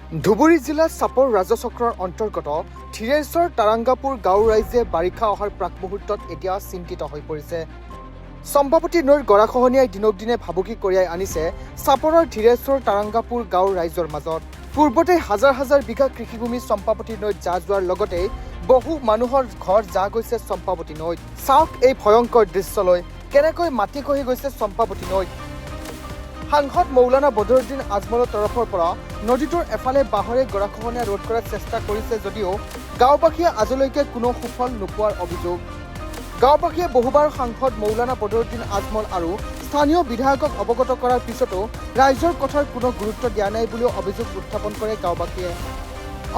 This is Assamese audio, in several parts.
ধুবুৰী জিলাৰ চাপৰ ৰাজচক্ৰৰ অন্তৰ্গত ধীৰেশ্বৰ তাৰাংগাপুৰ গাঁৱৰ ৰাইজে বাৰিষা অহাৰ প্ৰাক মুহূৰ্তত এতিয়া চিন্তিত হৈ পৰিছে। চম্পাৱতী নৈৰ গৰাখহনীয়াই দিনক দিনে ভাবুকি কঢ়িয়াই আনিছে চাপৰৰ ধীৰেশ্বৰ তাৰাংগাপুৰ গাঁৱৰ ৰাইজৰ মাজত। পূৰ্বতে হাজাৰ হাজাৰ বিঘা কৃষিভূমি চম্পাৱতী নৈত যা যোৱাৰ লগতে বহু মানুহৰ ঘৰ যা গৈছে চম্পাৱতী নৈত। চাওক এই ভয়ংকৰ দৃশ্যলৈ, কেনেকৈ মাটি খহি গৈছে চম্পাৱতী নৈত। সাংসদ মৌলানা বদৰুদ্দিন আজমলৰ তৰফৰ পৰা নদীটোৰ এফালে বাঁহৰে গৰাখহনীয়া ৰোধ কৰাৰ চেষ্টা কৰিছে যদিও গাঁওবাসীয়ে আজিলৈকে কোনো সুফল নোপোৱাৰ অভিযোগ। গাঁওবাসীয়ে বহুবাৰ সাংসদ মৌলানা বদৰুদ্দিন আজমল আৰু স্থানীয় বিধায়কক অৱগত কৰাৰ পিছতো ৰাইজৰ কথাৰ কোনো গুৰুত্ব দিয়া নাই বুলিও অভিযোগ উত্থাপন কৰে গাঁওবাসীয়ে।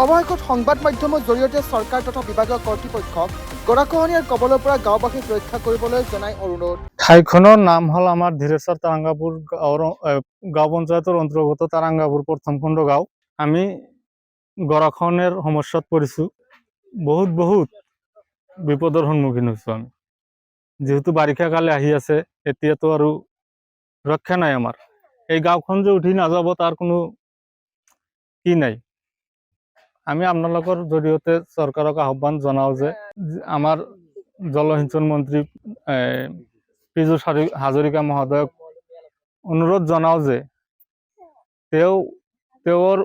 অৱশেষত সংবাদ মাধ্যমৰ জৰিয়তে চৰকাৰ তথা বিভাগীয় কৰ্তৃপক্ষক গৰাখহনীয়াৰ কবলৰ পৰা গাঁওবাসীক ৰক্ষা কৰিবলৈ জনাই অনুৰোধ। ঠাইখনৰ নাম হ'ল আমাৰ ধীৰেশ্বৰ তাৰাংগাপুৰ গাঁও পঞ্চায়তৰ অন্তৰ্গত তাৰাংগাপুৰ প্ৰথম খণ্ড গাঁও। আমি গৰাখহনীয়াৰ সমস্যাত পৰিছোঁ। বহুত বিপদৰ সন্মুখীন হৈছোঁ আমি, যিহেতু বাৰিষা কালে আহি আছে। এতিয়াতো আৰু ৰক্ষা নাই আমাৰ। এই গাঁওখন যে উঠি নাযাব তাৰ কোনো কি নাই। আমি আপোনালোকৰ জৰিয়তে চৰকাৰক আহ্বান জনাওঁ যে আমাৰ জলসিঞ্চন মন্ত্ৰী পীযুষ হাজৰিকা মহোদয়ক অনুৰোধ জনাওঁ যে তেওঁৰ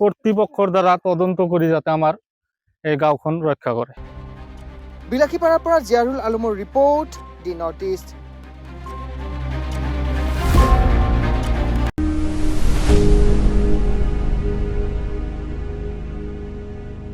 কৰ্তৃপক্ষৰ দ্বাৰা তদন্ত কৰি যাতে আমাৰ এই গাঁওখন ৰক্ষা কৰে। বিলাসীপাৰাৰ পৰা জিয়াৰুল আলমৰ ৰিপৰ্ট, দি নৰ্থ ইষ্ট।